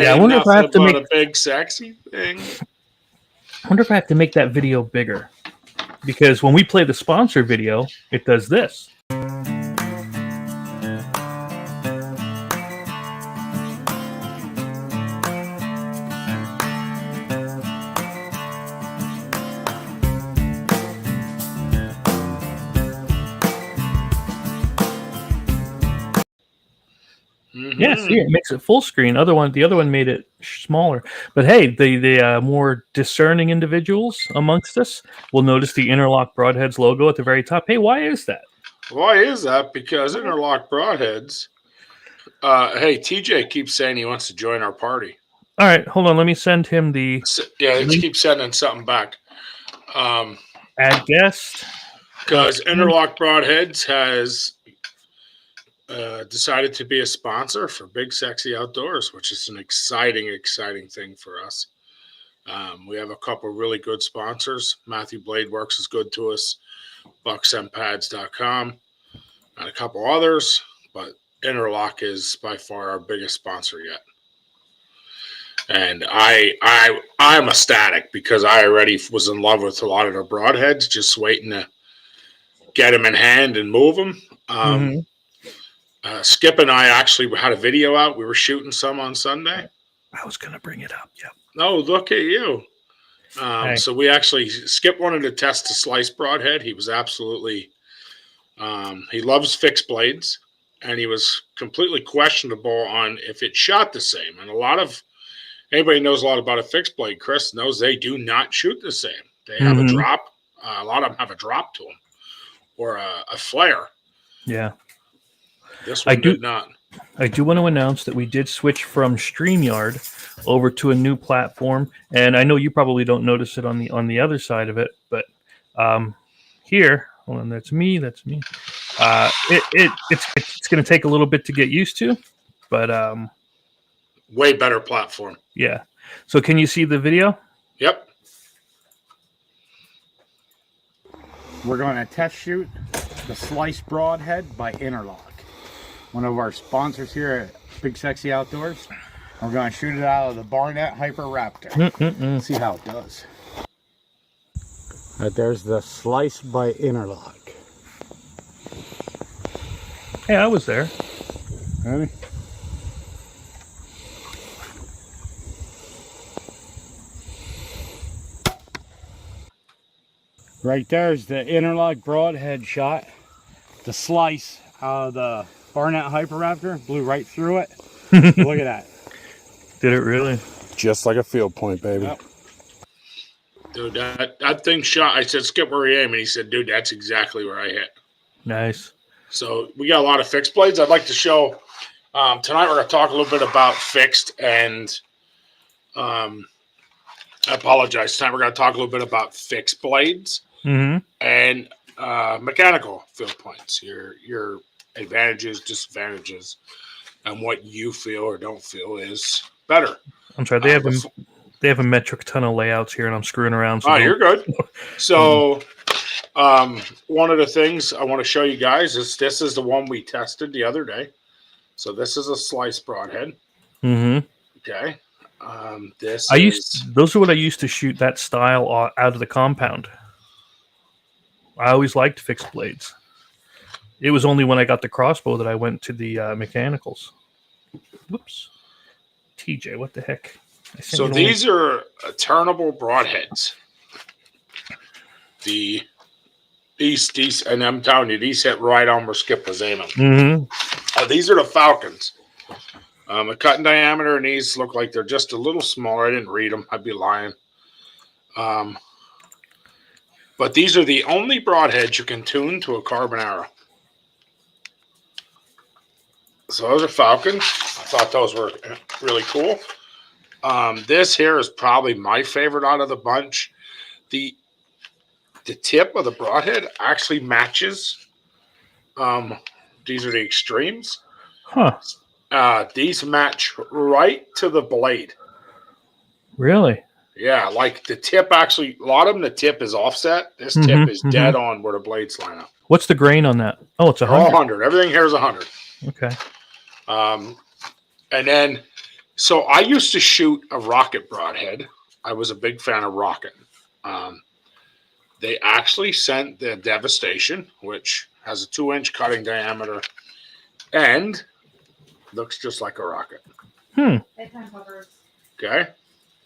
Yeah, I wonder if I have to make a big sexy thing. I wonder if I have to make that video bigger. Because when we play the sponsor video, it does this. Mm-hmm. Yeah, see, it makes it full screen. The other one made it smaller. But hey, the more discerning individuals amongst us will notice the Interlock Broadheads logo at the very top. Hey, why is that? Why is that? Because Interlock Broadheads. Hey, TJ keeps saying he wants to join our party. All right, hold on. Let me send him the. Yeah, let's keep sending something back. Add guest. Because Interlock Broadheads has decided to be a sponsor for Big Sexy Outdoors, which is an exciting thing for us. We have a couple really good sponsors. Matthew Bladeworks is good to us. BucksandPads.com, and a couple others, but Interlock is by far our biggest sponsor yet. And I'm ecstatic because I already was in love with a lot of their broadheads, just waiting to get them in hand and move them. Skip and I actually had a video out. We were shooting some on Sunday. I was going to bring it up. Yep. Oh, look at you. So we actually, Skip wanted to test the slice broadhead. He was absolutely, he loves fixed blades, and he was completely questionable on if it shot the same. And anybody knows a lot about a fixed blade, Chris knows they do not shoot the same. They have a drop. A lot of them have a drop to them or a flare. Yeah. This one did not. I do want to announce that we did switch from StreamYard over to a new platform, and I know you probably don't notice it on the other side of it, but here, hold on, that's me. It's going to take a little bit to get used to, but way better platform. Yeah. So can you see the video? Yep. We're going to test shoot the Slice Broadhead by Interlock, one of our sponsors here at Big Sexy Outdoors. We're going to shoot it out of the Barnett Hyper Raptor. See how it does. Right, there's the Slice by Interlock. Hey, I was there. Ready? Right there's the Interlock Broadhead shot. The Slice out of the Barnett Hyper Raptor blew right through it. Look at that. Did it really? Just like a field point, baby. Yep. Dude, that thing shot. I said, Skip, where you aim? And he said, dude, that's exactly where I hit. Nice. So we got a lot of fixed blades. I'd like to show tonight. We're going to talk a little bit about fixed and I apologize. Tonight we're going to talk a little bit about fixed blades and mechanical field points. Your advantages, disadvantages, and what you feel or don't feel is better. I'm sorry. They have a metric ton of layouts here, and I'm screwing around. So you're good. So one of the things I want to show you guys is this is the one we tested the other day. So this is a slice broadhead. Okay. Those are what I used to shoot that style out of the compound. I always liked fixed blades. It was only when I got the crossbow that I went to the mechanicals. Whoops. TJ, what the heck? So these are turnable broadheads. These, and I'm telling you, these hit right on where Skip was aiming. These are the Falcons. A cut in diameter, and these look like they're just a little smaller. I didn't read them. I'd be lying. But these are the only broadheads you can tune to a carbon arrow. So those are Falcons. I thought those were really cool. This here is probably my favorite out of the bunch. The tip of the broadhead actually matches. These are the extremes. These match right to the blade. Really? Yeah, like the tip actually, a lot of them, the tip is offset. This tip is dead on where the blades line up. What's the grain on that? Oh, it's 100. All 100. Everything here is 100. Okay. And then So I used to shoot a rocket broadhead. I was a big fan of rocket. They actually sent the Devastation, which has a 2-inch cutting diameter and looks just like a rocket. Okay.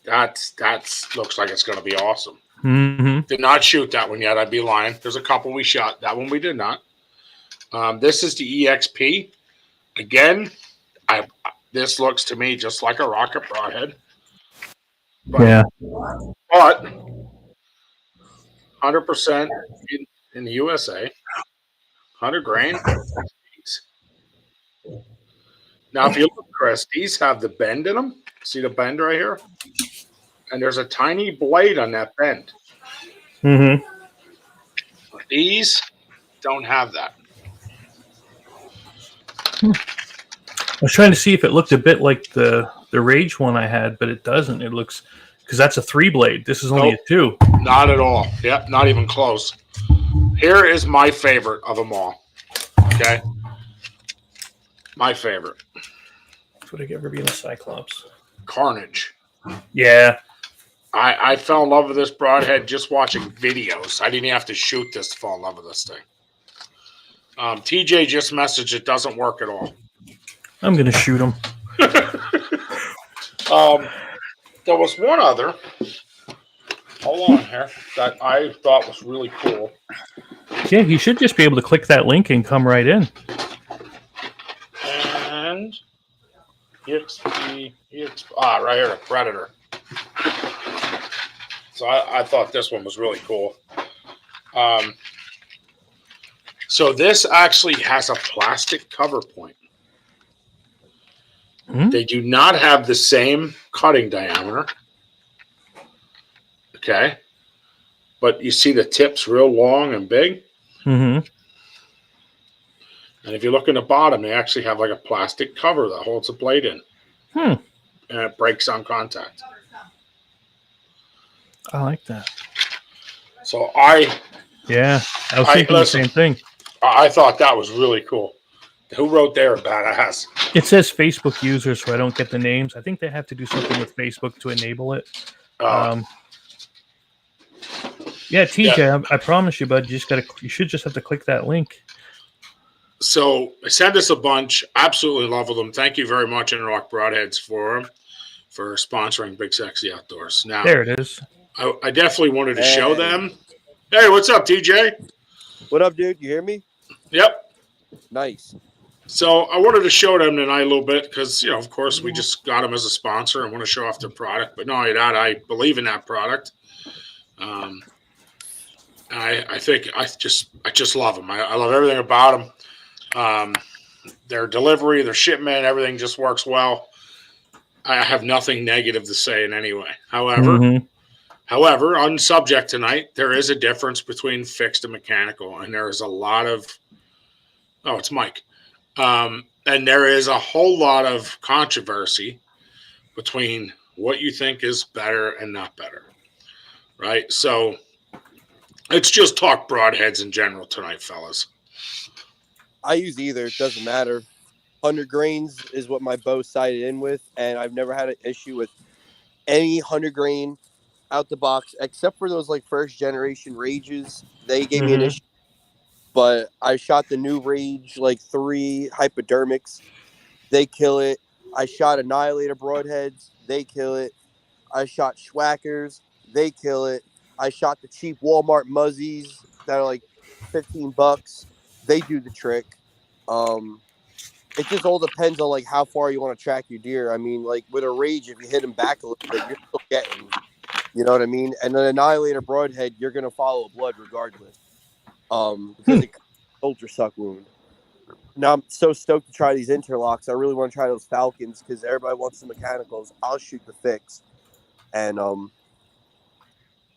That's looks like it's going to be awesome. Mm-hmm. Did not shoot that one yet. I'd be lying. There's a couple we shot. That one we did not. This is the EXP. Again, this looks to me just like a rocket broadhead. But 100% in the USA. 100 grain. Now, if you look, Chris, these have the bend in them. See the bend right here? And there's a tiny blade on that bend. Mm-hmm. These don't have that. I was trying to see if it looked a bit like the Rage one I had, but it doesn't. It looks, because that's a 3-blade. This is only a 2. Not at all. Yep, not even close. Here is my favorite of them all. Okay? My favorite. Would I ever be in a Cyclops? Carnage. Yeah. I fell in love with this broadhead just watching videos. I didn't even have to shoot this to fall in love with this thing. TJ just messaged it doesn't work at all. I'm going to shoot him. There was one other. Hold on here. That I thought was really cool. Yeah, you should just be able to click that link and come right in. And EXP, right here, the Predator. So I thought this one was really cool. So this actually has a plastic cover point. They do not have the same cutting diameter. Okay. But you see the tips real long and big. Mm-hmm. And if you look in the bottom, they actually have like a plastic cover that holds the blade in. And it breaks on contact. I like that. So I was thinking the same thing. I thought that was really cool. Who wrote there, badass? It says Facebook users, so I don't get the names. I think they have to do something with Facebook to enable it. Yeah, TJ, yeah. I promise you, bud. You should just have to click that link. So I sent us a bunch. Absolutely love them. Thank you very much, Interlock Broadheads, for sponsoring Big Sexy Outdoors. Now there it is. I definitely wanted to show them. Hey, what's up, TJ? What up, dude? You hear me? Yep. Nice. So I wanted to show them tonight a little bit because, of course, we just got them as a sponsor and want to show off their product. But not only that, I believe in that product. I think I just love them. I love everything about them. Their delivery, their shipment, everything just works well. I have nothing negative to say in any way. However, on subject tonight, there is a difference between fixed and mechanical, and there is a lot of it's Mike. And there is a whole lot of controversy between what you think is better and not better, right? So let's just talk broadheads in general tonight, fellas. I use either. It doesn't matter. 100 grains is what my bow sighted in with, and I've never had an issue with any 100 grain out the box, except for those like first generation Rages. They gave me an issue. But I shot the new Rage, like 3 hypodermics. They kill it. I shot Annihilator broadheads. They kill it. I shot Schwackers. They kill it. I shot the cheap Walmart Muzzies that are like $15. They do the trick. It just all depends on like how far you want to track your deer. I mean, like with a Rage, if you hit them back a little bit, you're still getting. You know what I mean? And an Annihilator broadhead, you're gonna follow blood regardless. Because it ultra suck wound. Now I'm so stoked to try these interlocks. I really want to try those Falcons because everybody wants the mechanicals. I'll shoot the fixed. And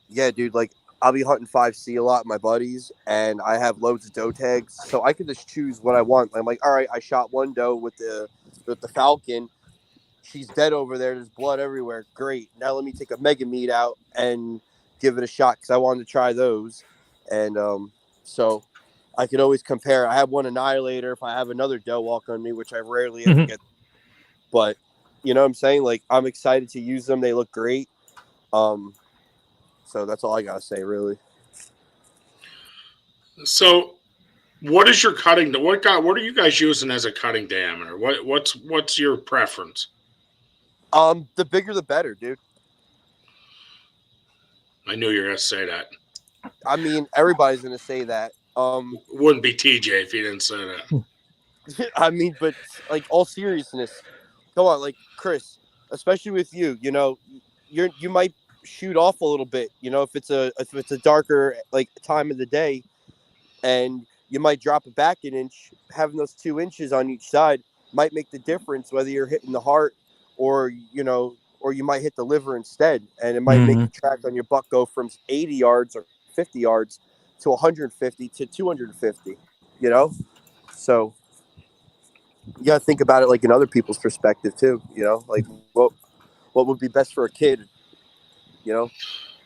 yeah, dude, like I'll be hunting 5C a lot with my buddies, and I have loads of doe tags, so I can just choose what I want. I'm like, all right, I shot one doe with the Falcon. She's dead over there. There's blood everywhere. Great. Now let me take a mega meat out and give it a shot because I wanted to try those. And so I could always compare. I have one Annihilator if I have another doe walk on me, which I rarely ever get. But You know what I'm saying? Like, I'm excited to use them. They look great. So that's all I gotta say, really. So, what is your cutting? What are you guys using as a cutting diameter? What's your preference? The bigger the better, dude. I knew you were gonna say that. I mean, everybody's gonna say that. Wouldn't be TJ if he didn't say that. I mean, but like, all seriousness, come on, like, Chris, especially with you, you know, you might shoot off a little bit, you know, if it's a darker like time of the day, and you might drop it back an inch. Having those 2 inches on each side might make the difference whether you're hitting the heart or you might hit the liver instead, and it might make the track on your buck go from 80 yards or 50 yards to 150 to 250. You know, so you got to think about it like in other people's perspective too. You know, like what would be best for a kid. You know.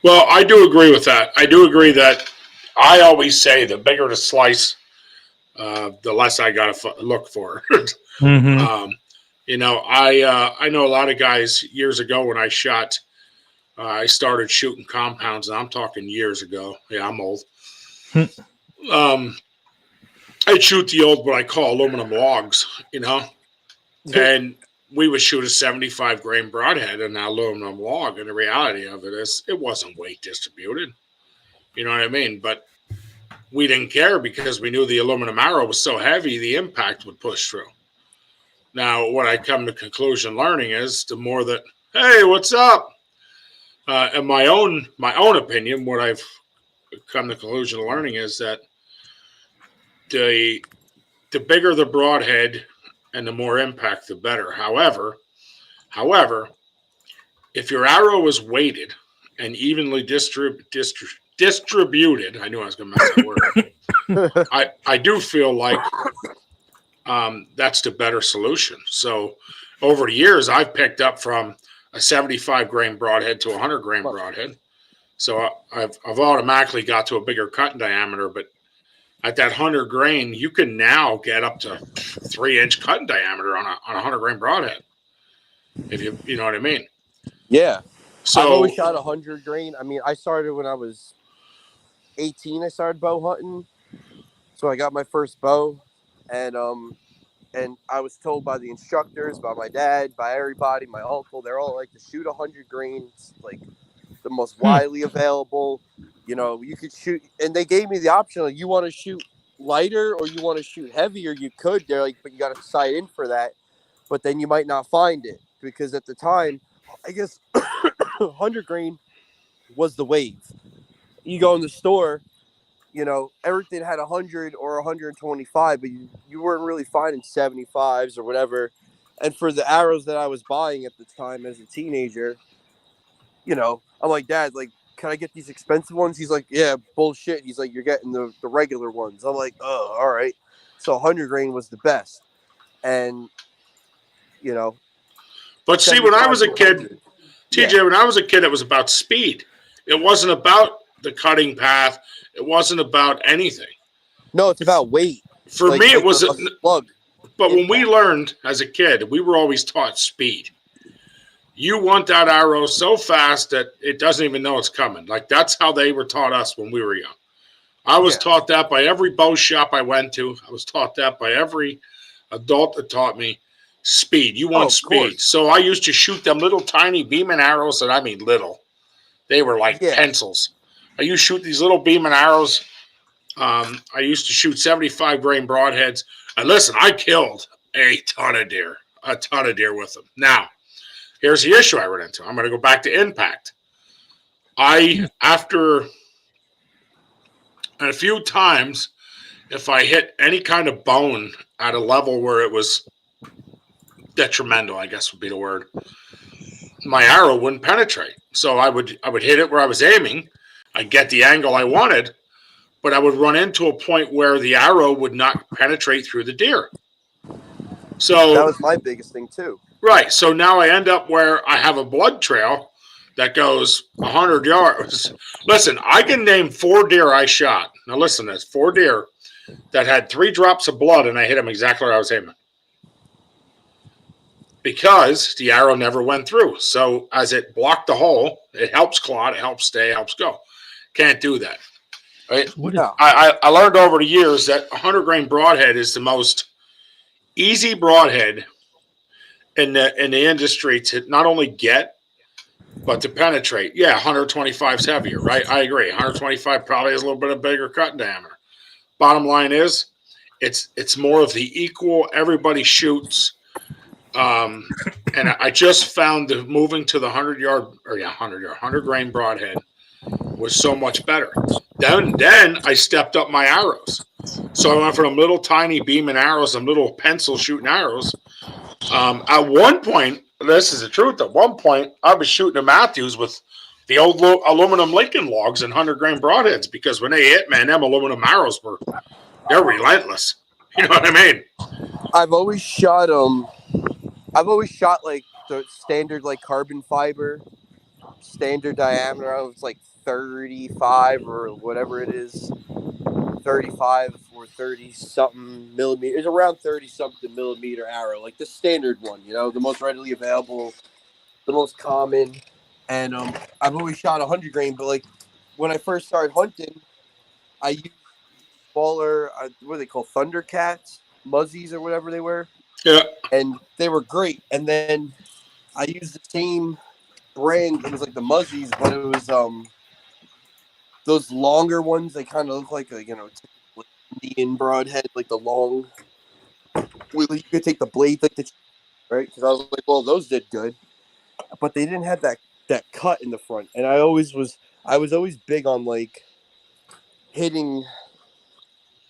Well, I do agree with that. I do agree that I always say the bigger the slice, the less I got to look for. You know, I know a lot of guys years ago when I shot. I started shooting compounds, and I'm talking years ago. Yeah, I'm old. I'd shoot the old what I call aluminum logs, you know, and we would shoot a 75 grain broadhead in an aluminum log. And the reality of it is, it wasn't weight distributed. You know what I mean? But we didn't care because we knew the aluminum arrow was so heavy, the impact would push through. Now, what I come to conclusion learning is the more that, hey, what's up? In my own opinion, what I've come to conclusion learning is that the bigger the broadhead and the more impact, the better. However, if your arrow is weighted and evenly distributed, I knew I was going to mess that word. I do feel like that's the better solution. So over the years, I've picked up from a 75 grain broadhead to a 100 grain broadhead. So I've automatically got to a bigger cutting diameter, but at that 100 grain, you can now get up to 3-inch cutting diameter on a 100 grain broadhead. If you know what I mean? Yeah. So I've always shot 100 grain. I mean, I started when I was 18. I started bow hunting, so I got my first bow, and I was told by the instructors, by my dad, by everybody, my uncle, they're all like to shoot 100 grains, like the most widely available. You know, you could shoot, and they gave me the option, like, you want to shoot lighter or you want to shoot heavier, you could. They're like, but you got to sight in for that, but then you might not find it, because at the time, I guess 100 grain was the wave. You go in the store, you know, everything had 100 or 125, but you weren't really finding 75s or whatever. And for the arrows that I was buying at the time as a teenager, you know, I'm like, Dad, like, can I get these expensive ones? He's like, yeah, bullshit. He's like, you're getting the regular ones. I'm like, oh, all right. So 100 grain was the best. And, you know. But see, when I was a kid, TJ, yeah. When I was a kid, it was about speed. It wasn't about the cutting path. It wasn't about anything. No, it's about weight. For me, it was a slug. But when we learned as a kid, we were always taught speed. You want that arrow so fast that it doesn't even know it's coming. Like, that's how they were taught us when we were young. I was taught that by every bow shop I went to. I was taught that by every adult that taught me speed. You want speed. Course. So I used to shoot them little tiny beaming arrows, and I mean little. They were like pencils. I used to shoot these little beaming arrows. I used to shoot 75 grain broadheads. And listen, I killed a ton of deer with them. Now, here's the issue I ran into. I'm going to go back to impact. After a few times, if I hit any kind of bone at a level where it was detrimental, I guess would be the word, my arrow wouldn't penetrate. So I would hit it where I was aiming. I'd get the angle I wanted, but I would run into a point where the arrow would not penetrate through the deer. So that was my biggest thing too. Right. So now I end up where I have a blood trail that goes 100 yards. Listen, I can name 4 deer I shot. Now listen, that's 4 deer that had 3 drops of blood, and I hit them exactly where I was aiming. because the arrow never went through. So as it blocked the hole, it helps clot, it helps stay, it helps go. Can't do that. Right? I learned over the years that 100 grain broadhead is the most easy broadhead in the industry to not only get, but to penetrate. Yeah, 125 is heavier, right? I agree. 125 probably has a little bit of bigger cut diameter. Bottom line is, it's more of the equal. Everybody shoots. And I just found that moving to the 100 grain broadhead was so much better. Then I stepped up my arrows. So I went from little tiny beam and arrows and little pencil shooting arrows. At one point, this is the truth. At one point, I was shooting a Matthews with the old aluminum Lincoln logs and 100 grain broadheads, because when they hit, man, them aluminum arrows they're relentless. You know what I mean? I've always shot like the standard, like carbon fiber, standard diameter. It's like 35 or whatever it is, 35 or 30 something millimeter. It's around 30 something millimeter arrow, like the standard one, the most readily available, the most common. And I've always shot 100 grain, but like when I first started hunting, I used smaller, what are they called, Thundercats, Muzzies or whatever they were. Yeah. And they were great. And then I used the same brand. It was like the Muzzies, but it was those longer ones. They kind of look like a Indian broadhead, like the long. You could take the blade, like right? Because I was like, well, those did good, but they didn't have that cut in the front. And I was always big on like hitting,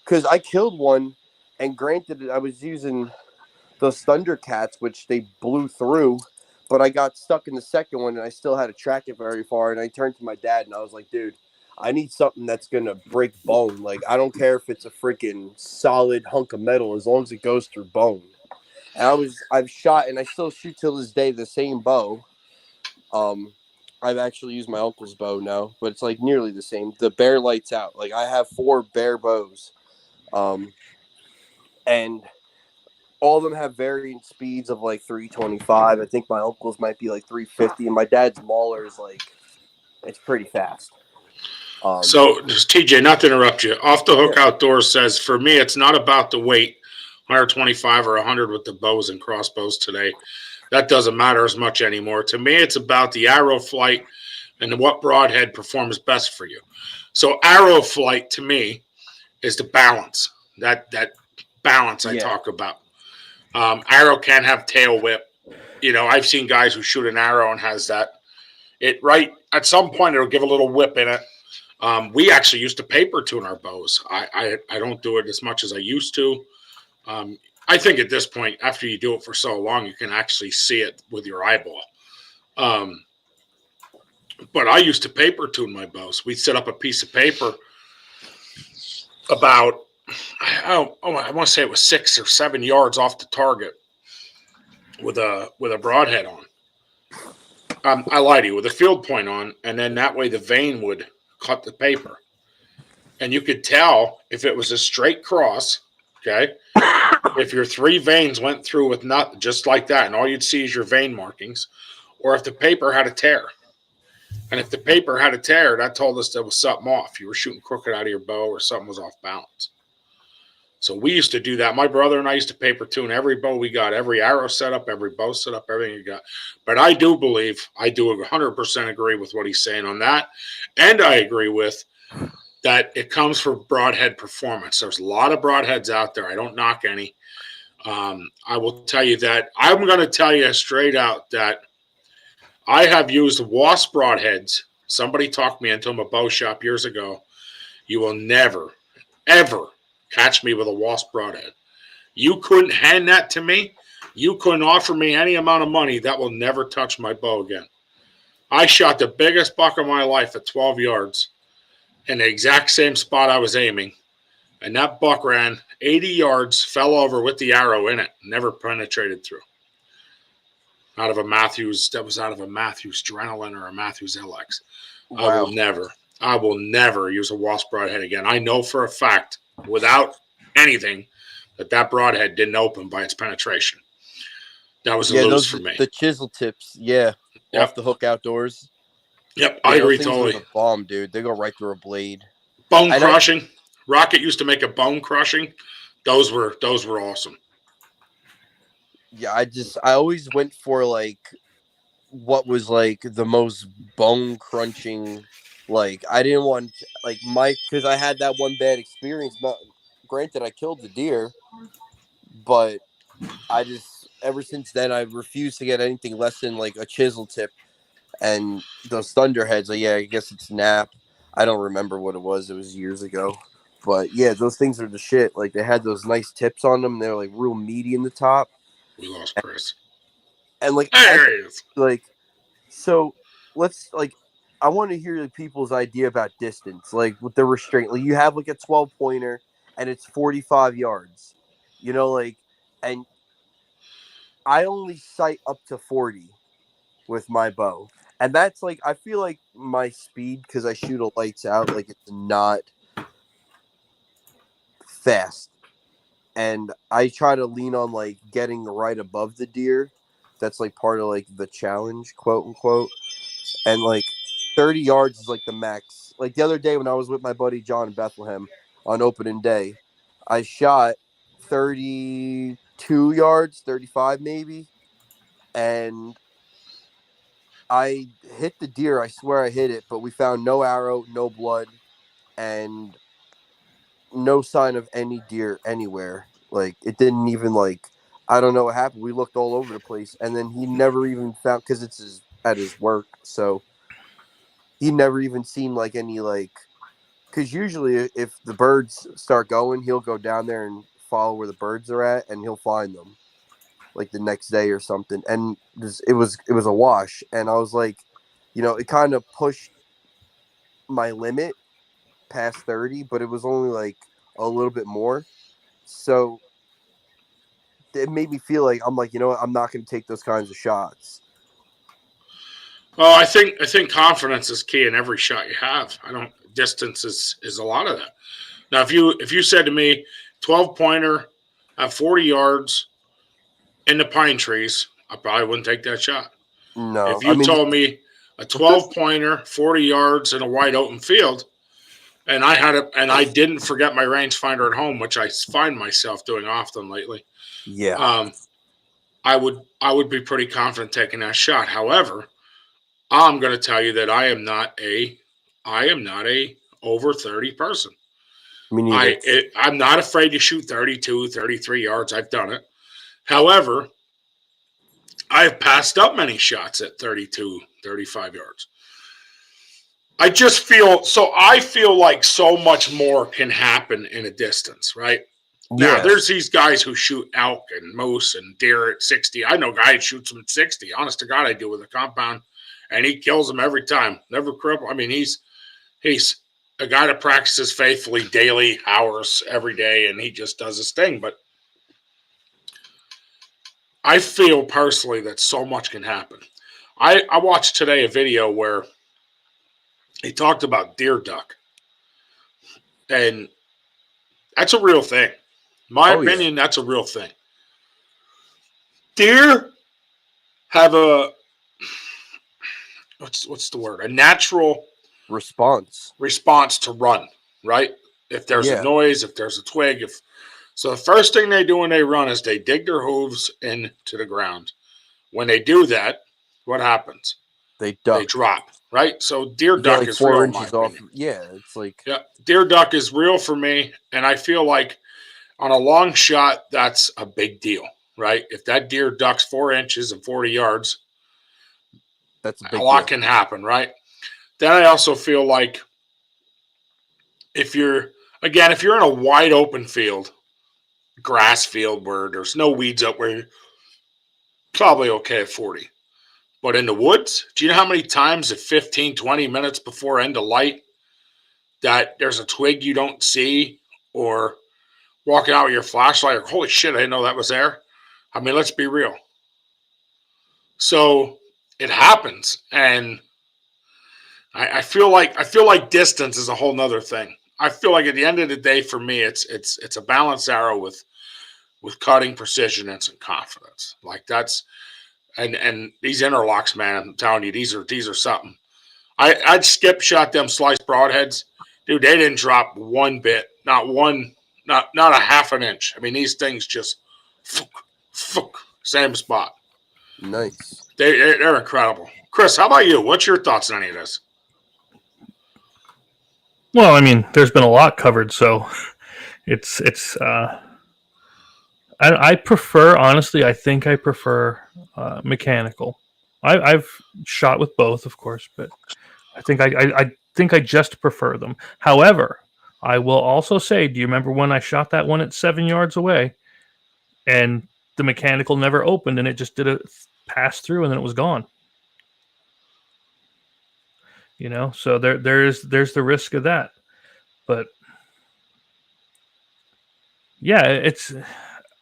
because I killed one, and granted, I was using those Thundercats, which they blew through, but I got stuck in the second one, and I still had to track it very far. And I turned to my dad, and I was like, dude, I need something that's going to break bone. Like, I don't care if it's a freaking solid hunk of metal, as long as it goes through bone. And I've shot, and I still shoot till this day, the same bow. I've actually used my uncle's bow now, but it's like nearly the same. The Bear Lights Out. Like, I have 4 Bear bows. And all of them have varying speeds of like 325. I think my uncle's might be like 350, and my dad's Mauler is like, it's pretty fast. So, TJ, not to interrupt you, Off the Hook Outdoors says, for me, it's not about the weight, 125 or 100 with the bows and crossbows today. That doesn't matter as much anymore. To me, it's about the arrow flight and what broadhead performs best for you. So arrow flight, to me, is the balance. That balance I talk about. Arrow can have tail whip. I've seen guys who shoot an arrow and has that. At some point, it'll give a little whip in it. We actually used to paper tune our bows. I don't do it as much as I used to. I think at this point, after you do it for so long, you can actually see it with your eyeball. But I used to paper tune my bows. We'd set up a piece of paper about, I want to say it was 6 or 7 yards off the target with a broadhead on. I lie to you, with a field point on, and then that way the vein would cut the paper. And you could tell if it was a straight cross, okay, if your 3 veins went through with nothing, just like that, and all you'd see is your vein markings, or if the paper had a tear. And if the paper had a tear, that told us there was something off. You were shooting crooked out of your bow, or something was off balance. So we used to do that. My brother and I used to paper tune every bow we got, every arrow setup, every bow setup, everything you got. But I do 100% agree with what he's saying on that. And I agree with that it comes from broadhead performance. There's a lot of broadheads out there. I don't knock any. I will tell you that. I'm going to tell you straight out that I have used Wasp broadheads. Somebody talked me into them at a bow shop years ago. You will never, ever catch me with a Wasp broadhead. You couldn't hand that to me. You couldn't offer me any amount of money. That will never touch my bow again. I shot the biggest buck of my life at 12 yards in the exact same spot I was aiming. And that buck ran 80 yards, fell over with the arrow in it, never penetrated through. Out of a Matthews, that was out of a Matthews Adrenaline or a Matthews LX. Wow. I will never use a Wasp broadhead again. I know for a fact, without anything, that broadhead didn't open by its penetration. That was a Yeah, lose those for me. the chisel tips. Yeah, Yep. off the hook outdoors. Yep, Yeah, I agree those things totally. are the bomb, dude. They go right through a blade. Bone And crushing. Rocket used to make a bone crushing. Those were awesome. I always went for like what was like the most bone crunching. Like I didn't want like because I had that one bad experience. Not granted, I killed the deer, but I just ever since then I refused to get anything less than like a chisel tip and those thunderheads. Like, yeah, I guess it's nap. I don't remember what it was. It was years ago. But yeah, those things are the shit. Like they had those nice tips on them. They're like real meaty in the top. We lost Chris. And like There he is. like so let's like I want to hear the people's idea about distance. Like with the restraint. Like you have like a 12 pointer and it's 45 yards. You know, like and I only sight up to 40 with my bow. And that's like I feel like my speed because I shoot a lights out, like it's not fast. And I try to lean on like getting right above the deer. That's like part of like the challenge, quote unquote. And like 30 yards is like the max. Like the other day when I was with my buddy John in Bethlehem on opening day, I shot 32 yards, 35 maybe. And I hit the deer. I swear I hit it, but we found no arrow, no blood, and no sign of any deer anywhere. Like it didn't even like I don't know what happened. We looked all over the place, and then he never even found because it's at his work, so he never even seen like any like because usually if the birds start going, he'll go down there and follow where the birds are at, and he'll find them like the next day or something. And it was a wash, and I was like, it kind of pushed my limit past 30, but it was only like a little bit more. So it made me feel like I'm like, you know what, I'm not going to take those kinds of shots. Well, I think confidence is key in every shot you have. I don't distance is a lot of that. Now, if you said to me, 12 pointer at 40 yards in the pine trees, I probably wouldn't take that shot. No, If you told me a 12 pointer, 40 yards in a wide open field, and I didn't forget my rangefinder at home, which I find myself doing often lately. yeah, I would be pretty confident taking that shot. However, I'm going to tell you that I am not a over 30 person. me neither. I'm not afraid to shoot 32, 33 yards. I've done it. However, I've passed up many shots at 32, 35 yards. I feel like so much more can happen in a distance, right? Now, Yeah, there's these guys who shoot elk and moose and deer at 60. I know a guy who shoots them at 60. Honest to God, I do with a compound, and he kills them every time. Never cripple. I mean, he's a guy that practices faithfully daily, hours every day, and he just does his thing. But I feel personally that so much can happen. I watched today a video where he talked about deer duck, and that's a real thing. My opinion, that's a real thing. Deer have what's the word? A natural response to run, right? If there's a Yeah, noise, if there's a twig, so the first thing they do when they run is they dig their hooves into the ground. When they do that, what happens? they duck. They drop, right? So deer You get duck like is 4 real, in my inches off. opinion. Yeah, it's like Yeah, deer duck is real for me, and I feel like on a long shot, that's a big deal, right? If that deer ducks 4 inches and 40 yards, that's a a big lot deal. can happen, right? Then I also feel like if you're in a wide open field, grass field where there's no weeds up, where you're probably okay at 40. But in the woods, do you know how many times at 15, 20 minutes before end of light that there's a twig you don't see, or walking out with your flashlight, or holy shit, I didn't know that was there? I mean, let's be real. So it happens, and I feel like distance is a whole nother thing. I feel like at the end of the day, for me, it's a balanced arrow with with cutting precision and some confidence. Like that's and these interlocks, man, I'm telling you, these are something. I'd skip shot them sliced broadheads, dude. They didn't drop one bit, not one, not a half an inch. I mean, these things just same spot. Nice. They're incredible. Chris, how about you? What's your thoughts on any of this? Well, I mean, there's been a lot covered, so it's I prefer, honestly, I think I prefer mechanical. I've shot with both, of course, but I think I just prefer them. However, I will also say, do you remember when I shot that one at 7 yards away, and the mechanical never opened, and it just did a pass through, and then it was gone? You know, so there's the risk of that, but yeah, it's.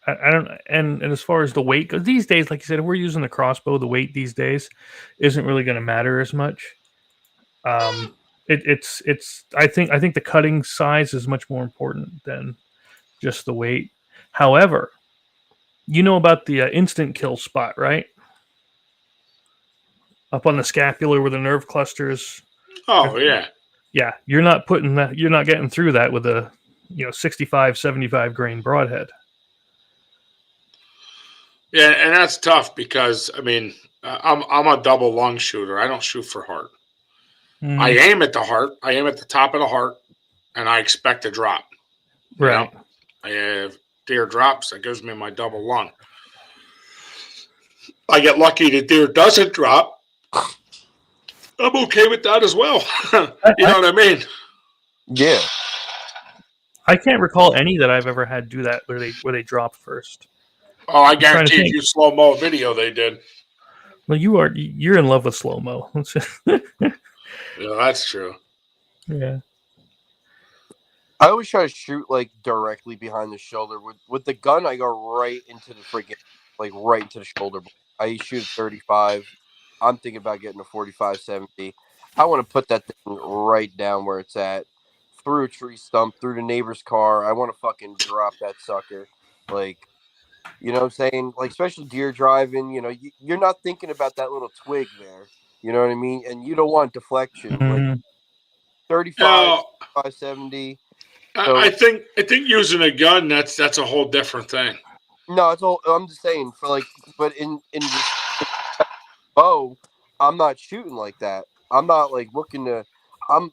I don't, and as far as the weight goes, these days, like you said, if we're using the crossbow, the weight these days isn't really going to matter as much. It's I think the cutting size is much more important than just the weight. However, you know about the instant kill spot, right? Up on the scapula where the nerve clusters. Oh yeah, yeah. You're not putting that. You're not getting through that with a 65, 75 grain broadhead. yeah, and that's tough because I mean I'm a double lung shooter. I don't shoot for heart. I aim at the heart. I aim at the top of the heart, and I expect to drop. Right. If deer drops, that gives me my double lung. I get lucky the deer doesn't drop. I'm okay with that as well. You know what I mean? Yeah. I can't recall any that I've ever had do that where they drop first. Oh, I guarantee if you slow-mo video, they did. Well, you're in love with slow-mo. Yeah, that's true. Yeah. I always try to shoot like directly behind the shoulder. With the gun, I go right into the freaking, like right into the shoulder. I shoot 35. I'm thinking about getting a 45-70. I want to put that thing right down where it's at, through a tree stump, through the neighbor's car. I want to fucking drop that sucker. Like, you know what I'm saying? Like, especially deer driving, you're not thinking about that little twig there. You know what I mean? And you don't want deflection. Mm-hmm. Like 35, 70. So, I think using a gun, that's a whole different thing. No, it's all. I'm just saying for like, but in bow, I'm not shooting like that. I'm not like looking to. I'm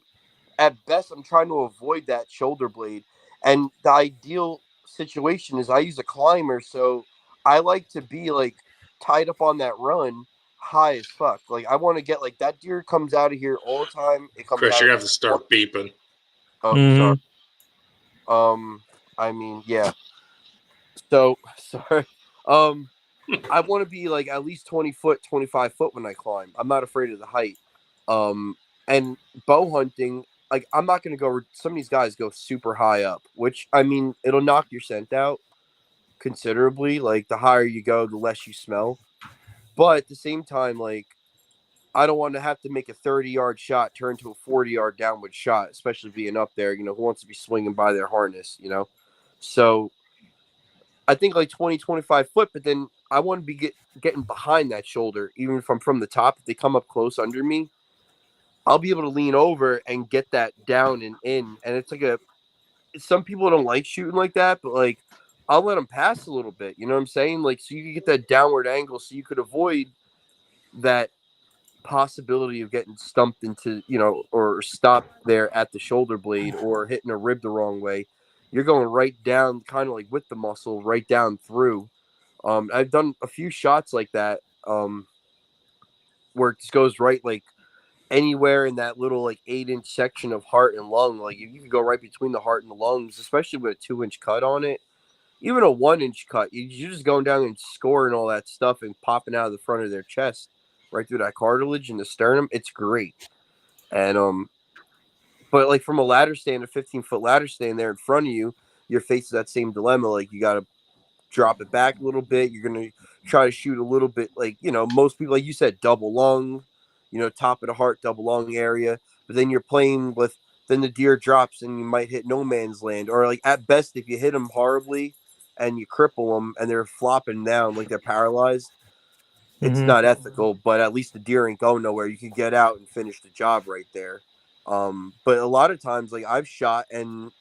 at best. I'm trying to avoid that shoulder blade, and the ideal situation is I use a climber, so I like to be like tied up on that run, high as fuck. Like I want to get like that deer comes out of here all the time. It comes. Chris, out you have to start beeping. Oh, Mm-hmm. sorry. I mean, yeah. So sorry. I want to be like at least 20 foot, 25 foot when I climb. I'm not afraid of the height. And bow hunting, like I'm not going to go. Some of these guys go super high up, which I mean, it'll knock your scent out considerably. Like the higher you go, the less you smell. But at the same time, like I don't want to have to make a 30-yard shot turn to a 40-yard downward shot, especially being up there. Who wants to be swinging by their harness? So I think like 20, 25 foot, but then I want to be getting behind that shoulder, even if I'm from the top. If they come up close under me, I'll be able to lean over and get that down and in. And it's like some people don't like shooting like that, but like I'll let them pass a little bit. You know what I'm saying? Like, so you can get that downward angle so you could avoid that possibility of getting stumped into, or stopped there at the shoulder blade or hitting a rib the wrong way. You're going right down, kind of like with the muscle, right down through. I've done a few shots like that, where it just goes right, like anywhere in that little like 8-inch section of heart and lung. Like you can go right between the heart and the lungs, especially with a 2-inch cut on it. Even a 1-inch cut, you're just going down and scoring all that stuff and popping out of the front of their chest, right through that cartilage and the sternum. It's great. And but like from a ladder stand, a 15-foot ladder stand there in front of you, you're facing that same dilemma. Like you got to drop it back a little bit. You're going to try to shoot a little bit, like, most people, like you said, double lung, top of the heart, double lung area. But then you're playing then the deer drops and you might hit no man's land. Or like at best, if you hit him horribly, and you cripple them and they're flopping down like they're paralyzed, it's Mhm. not ethical, but at least the deer ain't going nowhere. You can get out and finish the job right there. But a lot of times, like I've shot and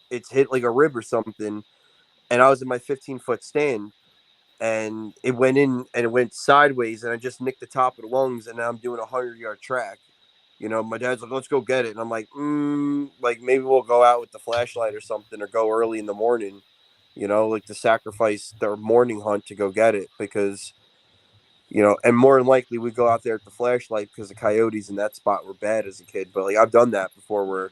it's hit like a rib or something, and I was in my 15-foot stand, and it went in and it went sideways, and I just nicked the top of the lungs, and now I'm doing a 100-yard track. My dad's like, "Let's go get it," and I'm like maybe we'll go out with the flashlight or something, or go early in the morning, like to sacrifice their morning hunt to go get it because. And more than likely we go out there with the flashlight because the coyotes in that spot were bad as a kid. But like I've done that before where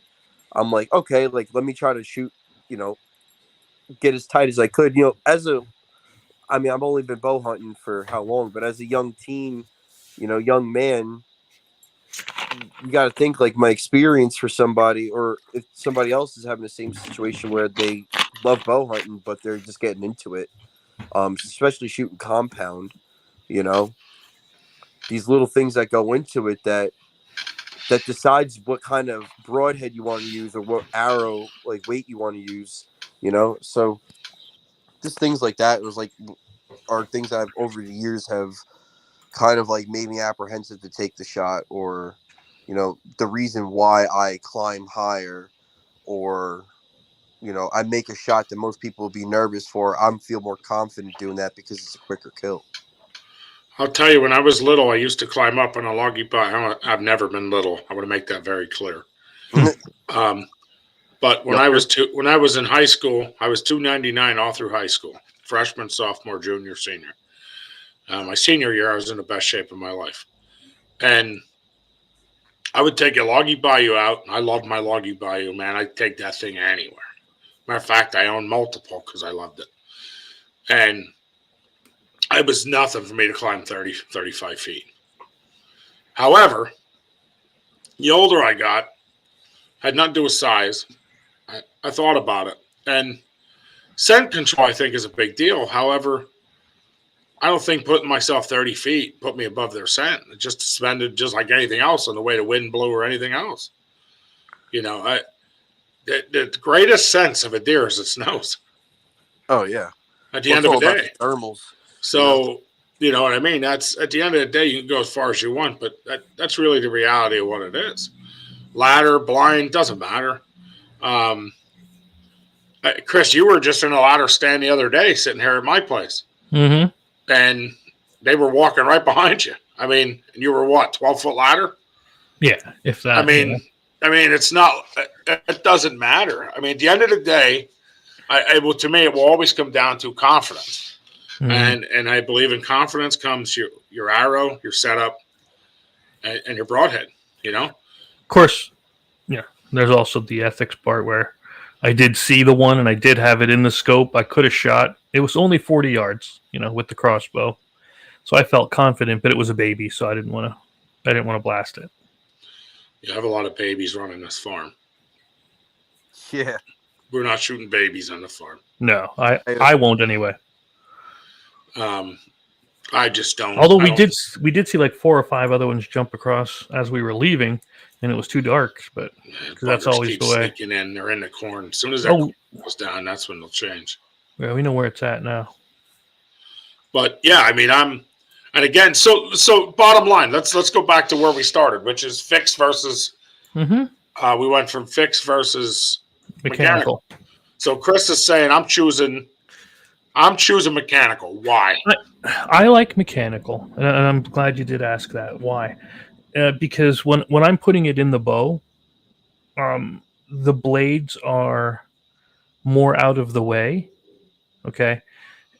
I'm like, okay, like let me try to shoot, get as tight as I could. I've only been bow hunting for how long, but as a young teen, young man, you got to think like my experience for somebody, or if somebody else is having the same situation where they love bow hunting, but they're just getting into it, especially shooting compound, you know, these little things that go into it that decides what kind of broadhead you want to use or what arrow like weight you want to use, so just things like that was like are things that I've over the years have kind of like made me apprehensive to take the shot, or the reason why I climb higher, or I make a shot that most people would be nervous for. I'm feel more confident doing that because it's a quicker kill. I'll tell you, when I was little, I used to climb up on a loggy butt. I've never been little. I want to make that very clear. But when I was in high school, I was 299 all through high school, freshman, sophomore, junior, senior. My senior year, I was in the best shape of my life, and I would take a loggy bayou out. I loved my loggy bayou, man. I'd take that thing anywhere. Matter of fact, I owned multiple because I loved it, and it was nothing for me to climb 30, 35 feet. However, the older I got, had nothing to do with size. I thought about it. And scent control, I think, is a big deal. However, I don't think putting myself 30 feet put me above their scent. It just suspended just like anything else on the way the wind blew or anything else. The greatest sense of a deer is its nose. Oh, yeah. At the end of the day. Thermals. So, you know what I mean? That's at the end of the day, you can go as far as you want, but that's really the reality of what it is. Ladder, blind, doesn't matter. Chris, you were just in a ladder stand the other day sitting here at my place. Mm-hmm. And they were walking right behind you. I mean, you were what, 12-foot ladder? Yeah, if that. I mean, it's not, it doesn't matter. I mean, at the end of the day, to me, it will always come down to confidence. Mm-hmm. And I believe in confidence comes your arrow, your setup, and your broadhead, Of course, yeah. There's also the ethics part where I did see the one and I did have it in the scope. I could have shot. It was only 40 yards, with the crossbow. So I felt confident, but it was a baby, so I didn't want to blast it. You have a lot of babies running this farm. Yeah. We're not shooting babies on the farm. No, I won't anyway. I just don't. Although we did see like 4 or 5 other ones jump across as we were leaving, and it was too dark. But that's always the way. Sneaking in, they're in the corn. As soon as that corn goes down, that's when they'll change. Yeah, we know where it's at now. But yeah, I mean, and again, so bottom line, let's go back to where we started, which is fixed versus. Mm-hmm. We went from fixed versus mechanical. So Chris is saying I'm choosing mechanical. Why? I like mechanical, and I'm glad you did ask that. Why? Because when I'm putting it in the bow, the blades are more out of the way. Okay.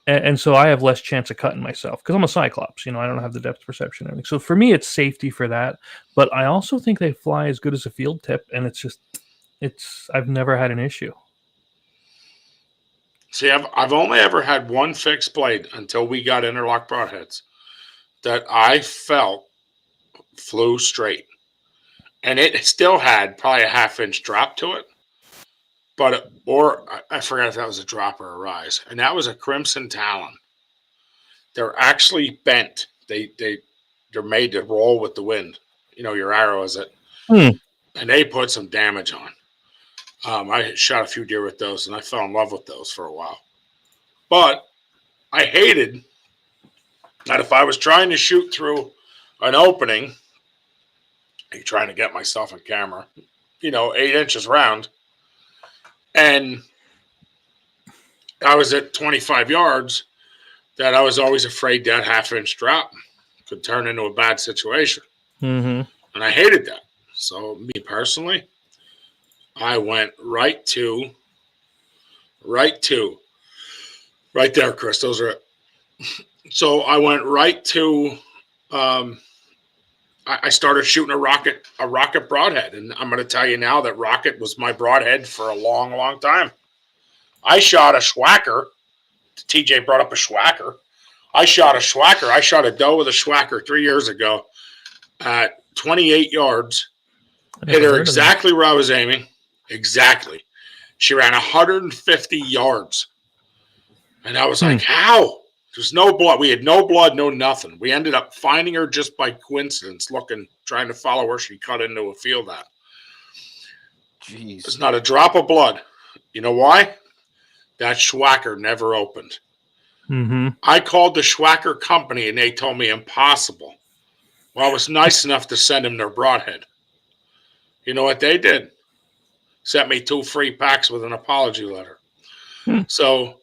And so I have less chance of cutting myself because I'm a Cyclops. I don't have the depth perception and everything. So for me, it's safety for that. But I also think they fly as good as a field tip, and I've never had an issue. See, I've only ever had one fixed blade until we got interlock broadheads that I felt flew straight, and it still had probably a half-inch drop to it. But I forgot if that was a drop or a rise, and that was a Crimson Talon. They're actually bent. They're made to roll with the wind. Your arrow is it, and they put some damage on. I shot a few deer with those, and I fell in love with those for a while. But I hated that if I was trying to shoot through an opening, trying to get myself on camera, 8 inches round, and I was at 25 yards, that I was always afraid that half-inch drop could turn into a bad situation. Mm-hmm. And I hated that. So me personally, I went right there, Chris. Those are it. So I went right to I started shooting a rocket broadhead. And I'm going to tell you now that rocket was my broadhead for a long, long time. I shot a Schwacker. TJ brought up a Schwacker. I shot a Schwacker. I shot a doe with a Schwacker 3 years ago at 28 yards. Hit her exactly where I was aiming. Exactly. She ran 150 yards. And I was like, how? There's no blood. We had no blood, no nothing. We ended up finding her just by coincidence, trying to follow where she cut into a field at. Jeez. There's not a drop of blood. You know why? That Schwacker never opened. Mm-hmm. I called the Schwacker company, and they told me impossible. Well, I was nice enough to send them their broadhead. You know what they did? Sent me 2 free packs with an apology letter. So,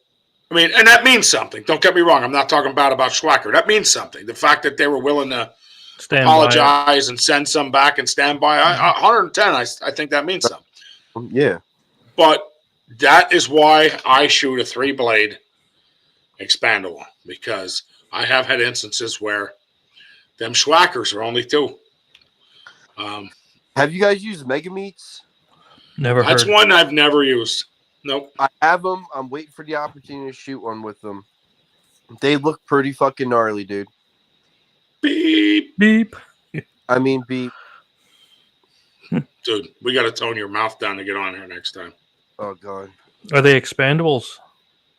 I mean, and that means something. Don't get me wrong. I'm not talking bad about Schwacker. That means something. The fact that they were willing to apologize and send some back and stand by. 110, I think that means something. Yeah. But that is why I shoot a 3-blade expandable, because I have had instances where them Schwackers are only 2. Have you guys used Mega Meats? Never heard. That's one I've never used. Nope. I have them. I'm waiting for the opportunity to shoot one with them. They look pretty fucking gnarly, dude. Beep. Beep. I mean, beep. Dude, we got to tone your mouth down to get on here next time. Oh, God. Are they expandables?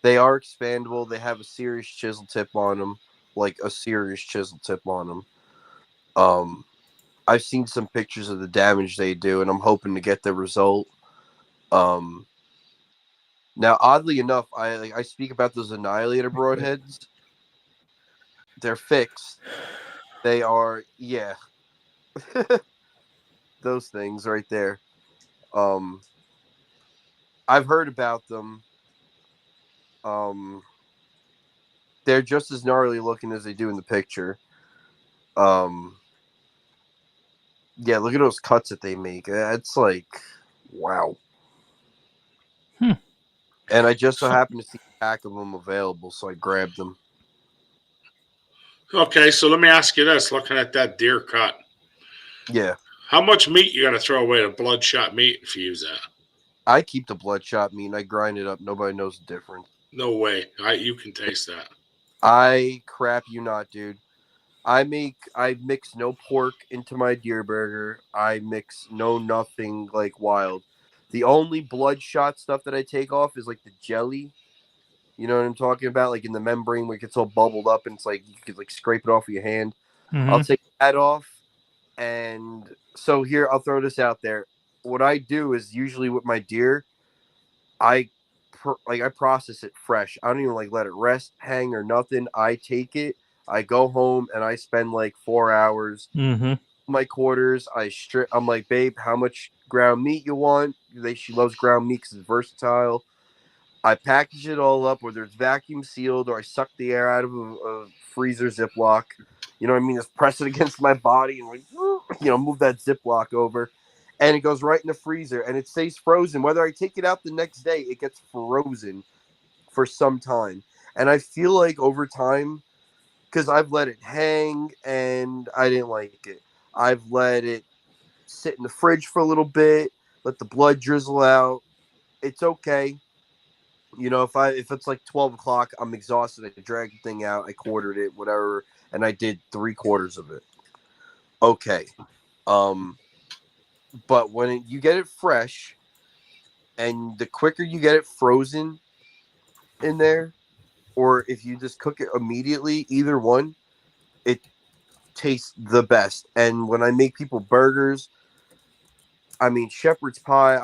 They are expandable. They have a serious chisel tip on them. Like a serious chisel tip on them. I've seen some pictures of the damage they do, and I'm hoping to get the result. Now, oddly enough, I speak about those Annihilator broadheads. They're fixed. They are, yeah. Those things right there. I've heard about them. They're just as gnarly looking as they do in the picture. Yeah, look at those cuts that they make. It's like, wow. And I just so happened to see a pack of them available, so I grabbed them. Okay, so let me ask you this. Looking at that deer cut. Yeah. How much meat you got to throw away to bloodshot meat if you use that? I keep the bloodshot meat and I grind it up. Nobody knows the difference. No way. You can taste that. I crap you not, dude. I mix no pork into my deer burger. I mix no nothing like wild. The only bloodshot stuff that I take off is like the jelly. You know what I'm talking about? Like in the membrane where it gets all bubbled up and it's like you could like scrape it off with your hand. Mm-hmm. I'll take that off. And so here, I'll throw this out there. What I do is usually with my deer, I process it fresh. I don't even like let it rest, hang, or nothing. I take it. I go home and I spend like 4 hours. Mm-hmm. My quarters. I'm like, babe, how much ground meat you want? She loves ground meat because it's versatile. I package it all up, whether it's vacuum sealed or I suck the air out of a freezer Ziploc. You know what I mean? Just press it against my body and like, move that Ziploc over. And it goes right in the freezer and it stays frozen. Whether I take it out the next day, it gets frozen for some time. And I feel like over time, because I've let it hang and I didn't like it. I've let it sit in the fridge for a little bit, let the blood drizzle out. It's okay. You know, if it's like 12 o'clock, I'm exhausted. I dragged the thing out. I quartered it, whatever. And I did 3/4 of it. Okay. But when you get it fresh and the quicker you get it frozen in there, or if you just cook it immediately, either one, it tastes the best. And when I make people burgers, I mean, shepherd's pie.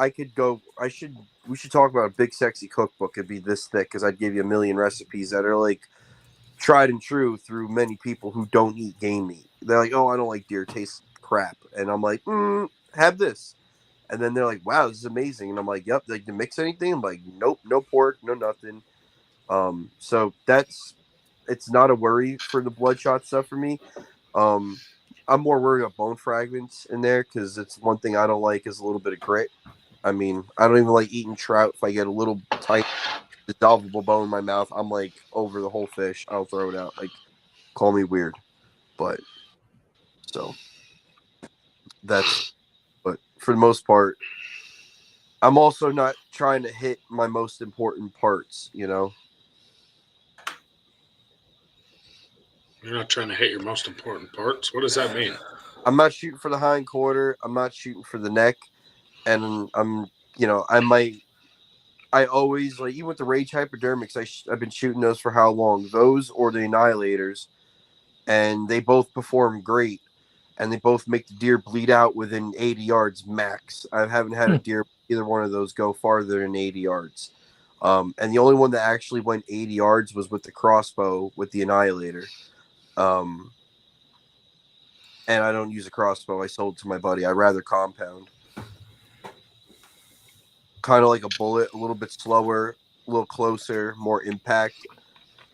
We should talk about a big sexy cookbook. It'd be this thick because I'd give you a million recipes that are like tried and true through many people who don't eat game meat. They're like, "Oh, I don't like deer; it tastes crap," and I'm like, "Have this." And then they're like, "Wow, this is amazing," and I'm like, "Yep." Like, to mix anything? I'm like, "Nope, no pork, no nothing." So it's not a worry for the bloodshot stuff for me. Um, I'm more worried about bone fragments in there because it's one thing I don't like is a little bit of grit. I mean, I don't even like eating trout. If I get a little tight, dissolvable bone in my mouth, I'm like over the whole fish. I'll throw it out. Like, call me weird, but so that's. But for the most part, I'm also not trying to hit my most important parts. You're not trying to hit your most important parts. What does that mean? I'm not shooting for the hind quarter. I'm not shooting for the neck, and I always like even with the rage hypodermics. I've been shooting those for how long? Those or the annihilators, and they both perform great, and they both make the deer bleed out within 80 yards max. I haven't had a deer either one of those go farther than 80 yards. And the only one that actually went 80 yards was with the crossbow with the annihilator. And I don't use a crossbow. I sold it to my buddy. I rather compound. Kind of like a bullet, a little bit slower, a little closer, more impact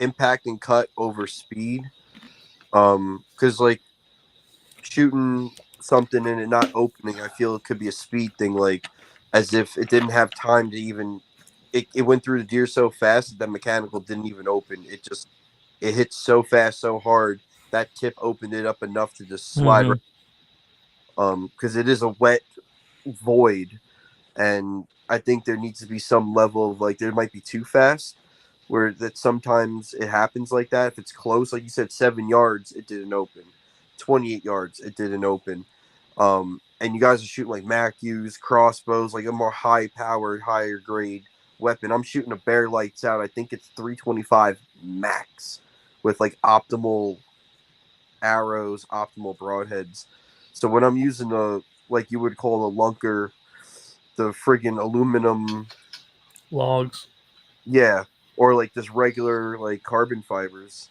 and cut over speed. Because like shooting something and it not opening, I feel it could be a speed thing, like as if it didn't have time to even. It went through the deer so fast that the mechanical didn't even open. It hit so fast, so hard that tip opened it up enough to just slide. Because it is a wet void, and I think there needs to be some level of like there might be too fast, where that sometimes it happens like that. If it's close, like you said, 7 yards, it didn't open. 28 yards, it didn't open. And you guys are shooting like Matthews, crossbows, like a more high powered, higher grade weapon. I'm shooting a bare lights out. I think it's 325 max with like optimal arrows, optimal broadheads. So when I'm using like you would call a lunker, the friggin' aluminum logs, yeah, or like this regular like carbon fibers,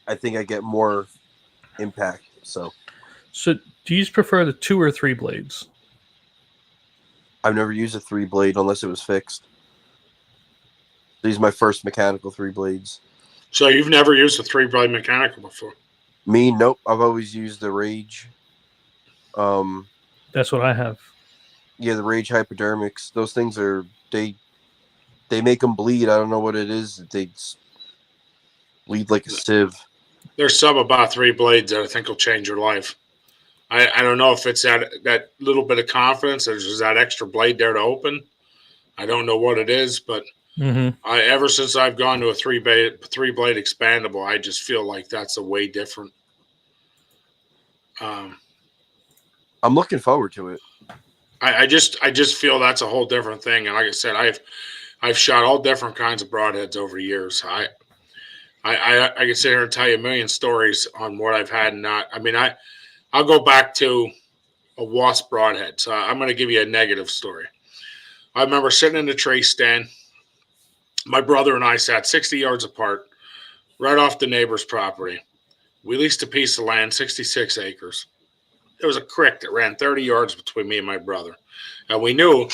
I think I get more impact. So do you prefer the 2 or 3 blades? I've never used a 3 blade unless it was fixed. These are my first mechanical 3 blades. So you've never used a 3-blade mechanical before? Me, nope. I've always used the Rage. That's what I have. Yeah, the Rage hypodermics. Those things are they make them bleed. I don't know what it is. They bleed like a sieve. There's some about 3 blades that I think will change your life. I don't know if it's that little bit of confidence. There's that extra blade there to open. I don't know what it is, but ever since I've gone to a 3-blade expandable, I just feel like that's a way different. I'm looking forward to it. I just feel that's a whole different thing. And like I said, I've shot all different kinds of broadheads over years. I can sit here and tell you a million stories on what I've had and not. I mean, I'll go back to a wasp broadhead. So I'm going to give you a negative story. I remember sitting in the tree stand. My brother and I sat 60 yards apart, right off the neighbor's property. We leased a piece of land, 66 acres. There was a creek that ran 30 yards between me and my brother. And we knew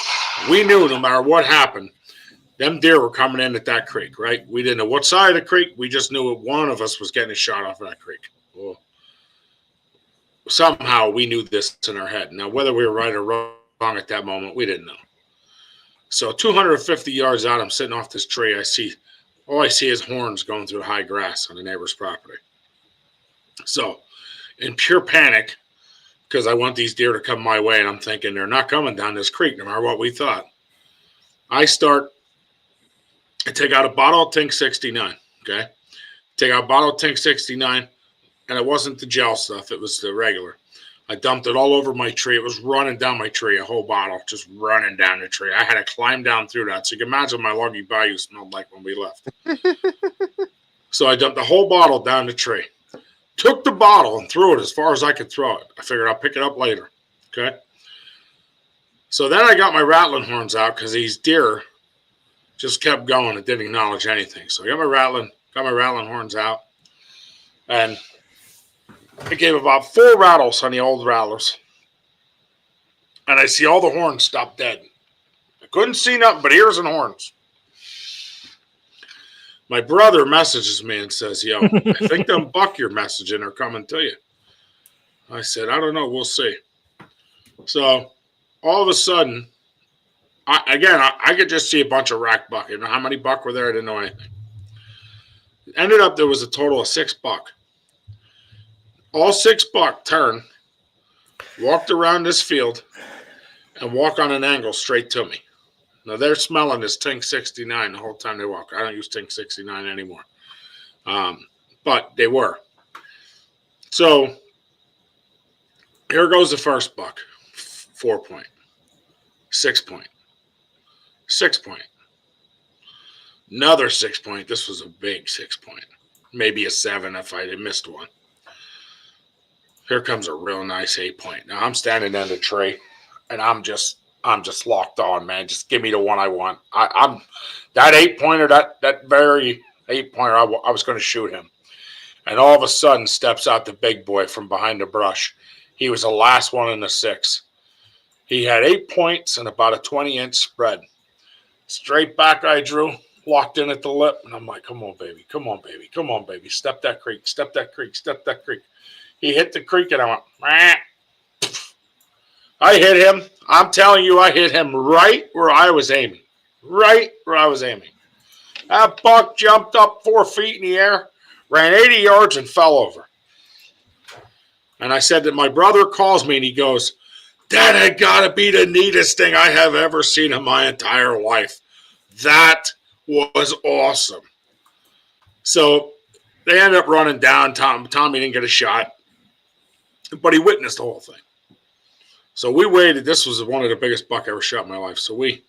no matter what happened, them deer were coming in at that creek, right? We didn't know what side of the creek. We just knew one of us was getting a shot off of that creek. Well, somehow we knew this in our head. Now, whether we were right or wrong at that moment, we didn't know. So 250 yards out, I'm sitting off this tree. All I see is horns going through the high grass on the neighbor's property. So in pure panic, because I want these deer to come my way, and I'm thinking they're not coming down this creek no matter what we thought. I take out a bottle of Tink 69, okay? Take out a bottle of Tink 69, and it wasn't the gel stuff. It was the regular. I dumped it all over my tree. It was running down my tree, a whole bottle, just running down the tree. I had to climb down through that. So you can imagine my Lucky Bayou smelled like when we left. So I dumped the whole bottle down the tree. Took the bottle and threw it as far as I could throw it. I figured I'll pick it up later. Okay. So then I got my rattling horns out because these deer just kept going and didn't acknowledge anything. So I got my rattling horns out, and I gave about 4 rattles on the old rattlers, and I see all the horns stop dead. I couldn't see nothing but ears and horns. My brother messages me and says, "Yo, I think them buck you're messaging are coming to you." I said, "I don't know. We'll see." So all of a sudden, I could just see a bunch of rack buck. You know how many buck were there? I didn't know anything. It ended up there was a total of 6 buck. All 6 buck turned, walked around this field, and walk on an angle straight to me. Now they're smelling this Tink 69 the whole time they walk. I don't use Tink 69 anymore, but they were. So here goes the first buck. 4 point, 6 point, 6 point, another 6 point. This was a big 6 point, maybe a 7 if I had missed one. Here comes a real nice 8 point. Now I'm standing in the tree, and I'm just locked on, man. Just give me the one I want. I'm that 8 pointer, that very 8 pointer. I was going to shoot him, and all of a sudden steps out the big boy from behind the brush. He was the last one in the 6. He had 8 points and about a 20-inch spread. Straight back I drew, locked in at the lip, and I'm like, come on, baby, come on, baby, come on, baby. Step that creek, step that creek, step that creek. He hit the creek, and I went, Meh. I hit him. I'm telling you, I hit him right where I was aiming. Right where I was aiming. That buck jumped up 4 feet in the air, ran 80 yards, and fell over. And I said that my brother calls me, and he goes, "That had got to be the neatest thing I have ever seen in my entire life. That was awesome." So they ended up running down. Tommy didn't get a shot, but he witnessed the whole thing. So we waited. This was one of the biggest buck I ever shot in my life. So we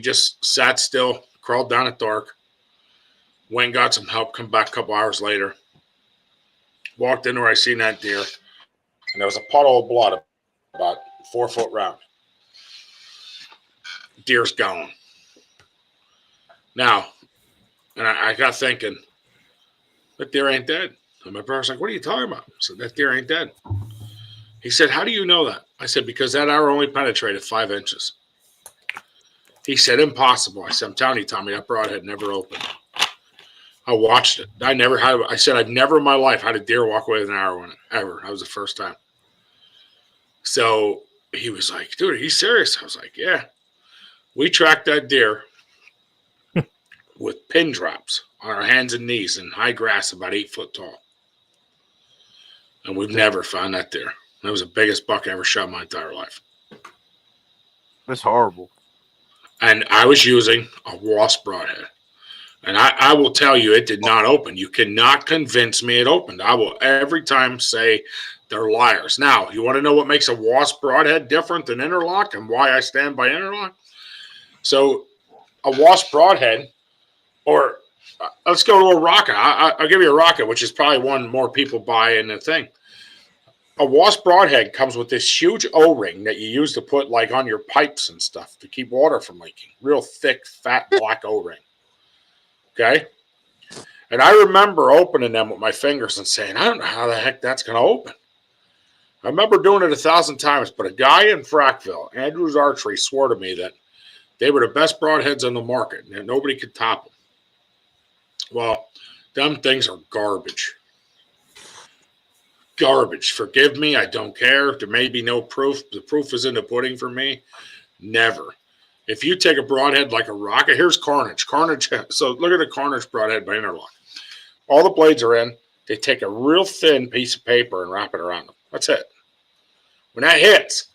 just sat still, crawled down at dark, went and got some help, come back a couple hours later, walked in where I seen that deer, and there was a puddle of blood about 4 foot round. Deer's gone. Now, and I got thinking, that deer ain't dead. And my brother's like, "What are you talking about?" I said, "That deer ain't dead." He said, "How do you know that?" I said, "Because that arrow only penetrated 5 inches. He said, "Impossible." I said, "I'm telling you, Tommy, that broadhead never opened." I watched it. I said, I've never in my life had a deer walk away with an arrow in it, ever. That was the first time. So he was like, "Dude, are you serious?" I was like, "Yeah." We tracked that deer with pin drops on our hands and knees in high grass about 8 foot tall. And we've never found that deer. That was the biggest buck I ever shot in my entire life. That's horrible. And I was using a wasp broadhead. And I will tell you, it did not open. You cannot convince me it opened. I will every time say they're liars. Now, you want to know what makes a wasp broadhead different than interlock and why I stand by interlock? So a wasp broadhead, or let's go to a rocket. I'll give you a rocket, which is probably one more people buy in the thing. A wasp broadhead comes with this huge O-ring that you use to put like on your pipes and stuff to keep water from leaking. Real thick, fat, black O-ring. Okay? And I remember opening them with my fingers and saying, I don't know how the heck that's going to open. I remember doing it 1,000 times, but a guy in Frackville, Andrews Archery, swore to me that they were the best broadheads on the market and that nobody could top them. Well, them things are garbage. Garbage. Forgive me. I don't care. There may be no proof. The proof is in the pudding for me. Never. If you take a broadhead like a rocket, here's Carnage. Carnage. So look at a Carnage broadhead by Interlock. All the blades are in. They take a real thin piece of paper and wrap it around them. That's it. When that hits,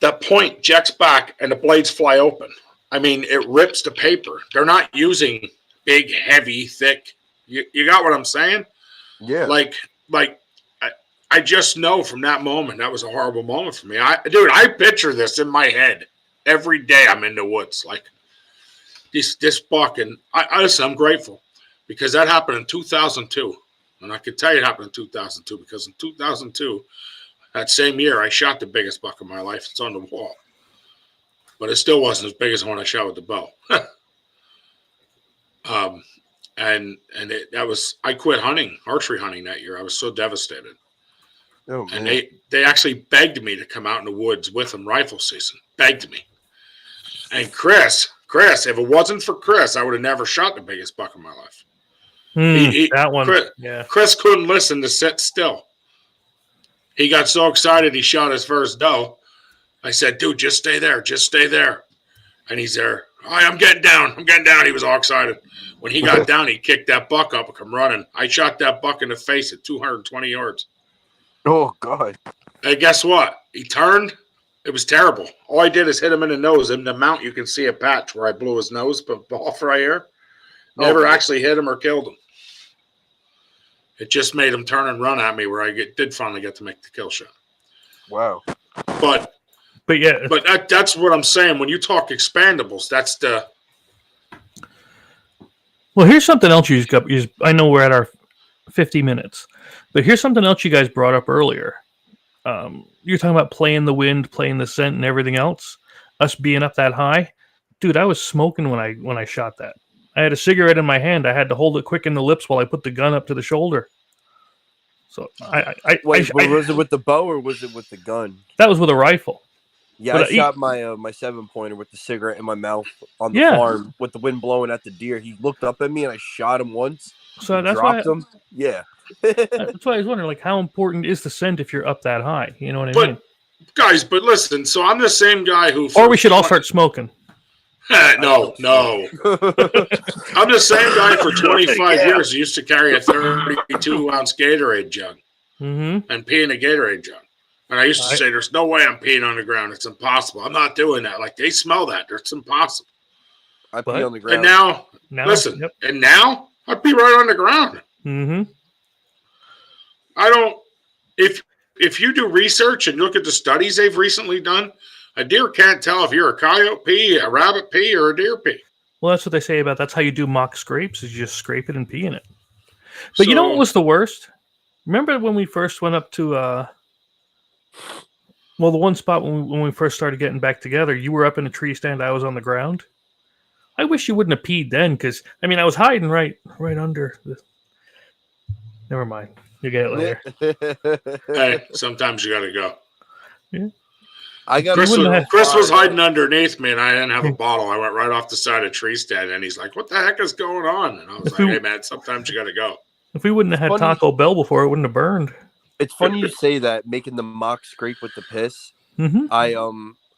that point jacks back and the blades fly open. I mean, it rips the paper. They're not using big, heavy, thick. You got what I'm saying? Yeah. Like I just know from that moment that was a horrible moment for me. I picture this in my head every day. I'm in the woods, like this buck, and honestly, I'm grateful because that happened in 2002, and I can tell you it happened in 2002 because in 2002 That same year, I shot the biggest buck of my life. It's on the wall. But it still wasn't as big as the one I shot with the bow. I quit hunting, archery hunting that year. I was so devastated. Oh, and man. they actually begged me to come out in the woods with them rifle season. Begged me. And Chris, if it wasn't for Chris, I would have never shot the biggest buck of my life. That one. Chris couldn't listen to sit still. He got so excited he shot his first doe. I said, dude, just stay there. Just stay there. And he's there. All right, I'm getting down. He was all excited. When he got down, he kicked that buck up and come running. I shot that buck in the face at 220 yards. Oh, God. And guess what? He turned. It was terrible. All I did is hit him in the nose. In the mount, you can see a patch where I blew his nose, but off right here. Never actually hit him or killed him. It just made him turn and run at me where I did finally get to make the kill shot. Wow. But yeah. But that's what I'm saying. When you talk expandables, that's the... Well, here's something else I know we're at our 50 minutes, but here's something else you guys brought up earlier. You're talking about playing the wind, playing the scent, and everything else. Us being up that high, dude. I was smoking when I shot that. I had a cigarette in my hand. I had to hold it quick in the lips while I put the gun up to the shoulder. So was it with the bow or was it with the gun? That was with a rifle. Yeah, I shot my 7-pointer with the cigarette in my mouth on the farm with the wind blowing at the deer. He looked up at me and I shot him once. So that's dropped him. Yeah. That's why I was wondering, like, how important is the scent if you're up that high? You know what I mean? Guys, but listen. So I'm the same guy who. Or we should all start smoking. No. I'm the same guy for 25 years who used to carry a 32-ounce Gatorade jug and pee in a Gatorade jug. And I used to say, there's no way I'm peeing on the ground. It's impossible. I'm not doing that. Like, they smell that. It's impossible. I pee on the ground. And listen, and now I pee right on the ground. Mm-hmm. I don't, if you do research and look at the studies they've recently done, a deer can't tell if you're a coyote pee, a rabbit pee, or a deer pee. Well, that's what they say about, that's how you do mock scrapes, is you just scrape it and pee in it. But you know what was the worst? Remember when we first went up to, the one spot when we first started getting back together, you were up in a tree stand, I was on the ground. I wish you wouldn't have peed then, because, I mean, I was hiding right under the... Never mind. You get it later. Hey, sometimes you got to go. Yeah. Chris was hiding underneath me, and I didn't have a bottle. I went right off the side of the tree stand, and he's like, what the heck is going on? And I was like, hey, man, sometimes you got to go. If we wouldn't have had Taco Bell before, it wouldn't have burned. It's funny you say that, making the mock scrape with the piss. Mm-hmm. I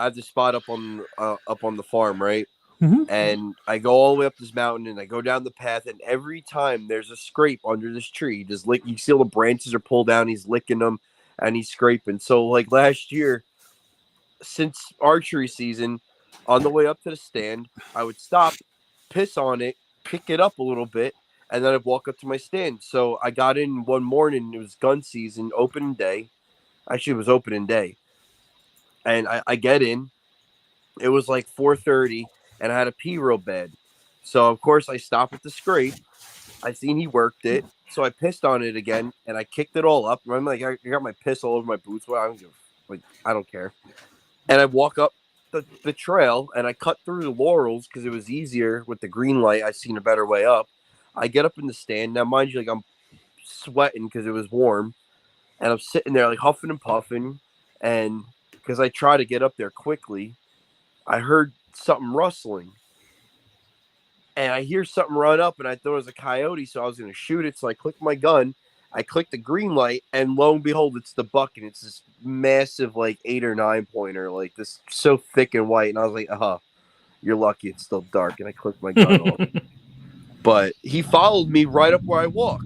have this spot up on the farm, right? Mm-hmm. And I go all the way up this mountain, and I go down the path, and every time there's a scrape under this tree, just lick. You see all the branches are pulled down. He's licking them, and he's scraping. So, like last year, since archery season, on the way up to the stand, I would stop, piss on it, pick it up a little bit, and then I'd walk up to my stand. So I got in one morning. It was gun season, opening day. Actually, it was opening day, and I get in. It was like 4:30. And I had to pee real bad. So, of course, I stopped at the scrape. I seen he worked it. So I pissed on it again, and I kicked it all up. I'm like, I got my piss all over my boots. Well, I don't care. And I walk up the trail, and I cut through the laurels because it was easier with the green light. I seen a better way up. I get up in the stand. Now, mind you, like, I'm sweating because it was warm. And I'm sitting there, like, huffing and puffing. And because I try to get up there quickly, I heard something rustling, and I hear something run up, and I thought it was a coyote, so I was going to shoot it. So I clicked my gun, I clicked the green light, and lo and behold, it's the buck, and it's this massive, like 8 or 9 pointer, like this, so thick and white. And I was like, you're lucky it's still dark. And I clicked my gun off. But he followed me right up where I walked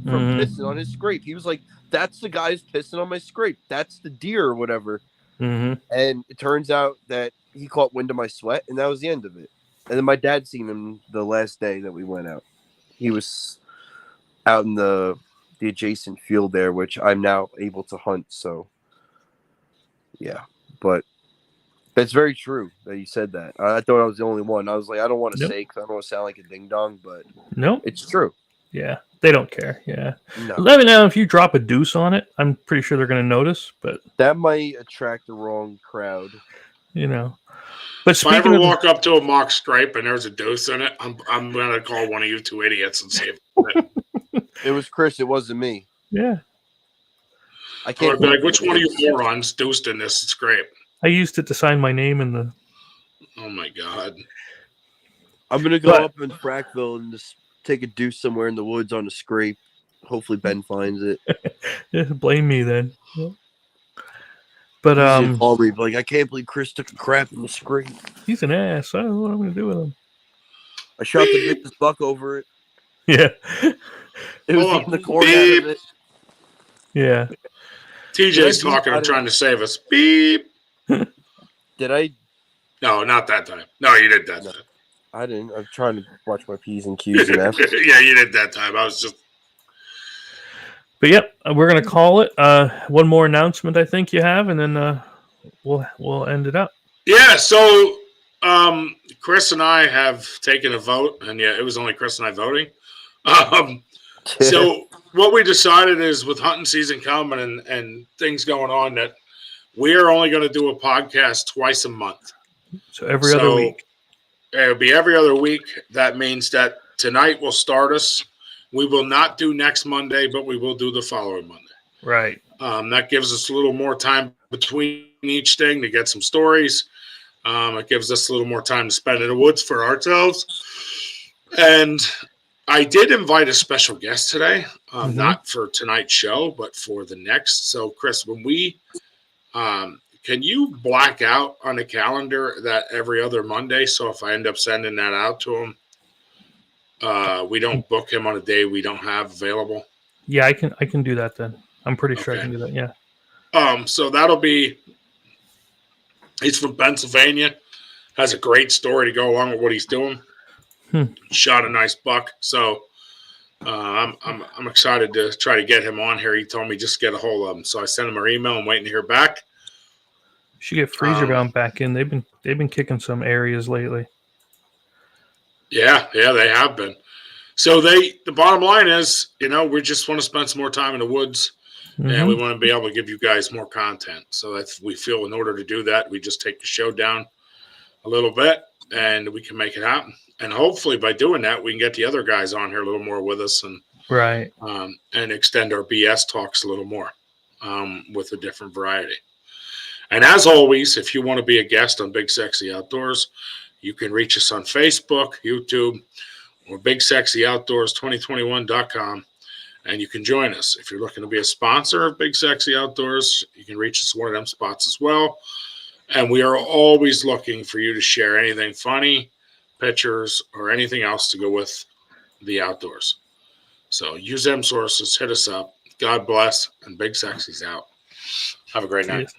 from pissing on his scrape. He was like, that's the guy who's pissing on my scrape. That's the deer or whatever. Mm-hmm. And it turns out that he caught wind of my sweat, and that was the end of it. And then my dad seen him the last day that we went out. He was out in the adjacent field there, which I'm now able to hunt. So, yeah. But that's very true that you said that. I thought I was the only one. I was like, I don't want to say because I don't want to sound like a ding-dong, but no, it's true. Yeah. They don't care. Yeah. No. Let me know if you drop a deuce on it. I'm pretty sure they're going to notice, but That might attract the wrong crowd. you know. But If I speaking ever of, walk up to a mock stripe and there's a deuce in it, I'm gonna call one of you two idiots and see if It was Chris. It wasn't me. yeah, I I can't would be like, which one of you morons deuced in this scrape? I used it to sign my name in the. Oh my god. I'm gonna go But- up in Frackville and just take a deuce somewhere in the woods on a scrape. Hopefully Ben finds it. Yeah, blame me then. But He's just call me like, I can't believe Chris took a crap in the scrape. he's an ass. I don't know what I'm going to do with him. I shot the biggest buck over it. Yeah, It was Hold eating on. the corn out of it. yeah. TJ's Did I talking. beat- I'm trying to save us. Beep. Did I? No, not that time. No, you did that No. time. I didn't. I'm trying to watch my P's and Q's and F's. Yeah, you did that time. I was just. But yep, we're going to call it. One more announcement, I think you have, and then we'll end it up. Yeah. So, Chris and I have taken a vote, and yeah, it was only Chris and I voting. So what we decided is, with hunting season coming and things going on, that we are only going to do a podcast twice a month. So every other week. It'll be every other week. That means that tonight will start us. We will not do next Monday, but we will do the following Monday. Right. That gives us a little more time between each thing to get some stories. It gives us a little more time to spend in the woods for ourselves. And I did invite a special guest today, not for tonight's show, but for the next. So, Chris, when we can you black out on the calendar that every other Monday? So if I end up sending that out to him, we don't book him on a day we don't have available. Yeah, I can do that then. I'm pretty sure I Okay. can do that. Yeah. So that'll be. He's from Pennsylvania. Has a great story to go along with what he's doing. Shot a nice buck. So I'm excited to try to get him on here. He told me just get a hold of him. So I sent him an email. I'm waiting to hear back. Should get freezer bound back in. They've been kicking some areas lately. Yeah, they have been. So the bottom line is, we just want to spend some more time in the woods, and we want to be able to give you guys more content. So that's, we feel in order to do that, we just take the show down a little bit, and we can make it happen. And hopefully by doing that, we can get the other guys on here a little more with us, and Right. And extend our BS talks a little more with a different variety. And as always, if you want to be a guest on Big Sexy Outdoors, you can reach us on Facebook, YouTube, or BigSexyOutdoors2021.com, and you can join us. If you're looking to be a sponsor of Big Sexy Outdoors, you can reach us one of them spots as well. And we are always looking for you to share anything funny, pictures, or anything else to go with the outdoors. So use them sources, hit us up. God bless, and Big Sexy's out. Have a great night. Cheers.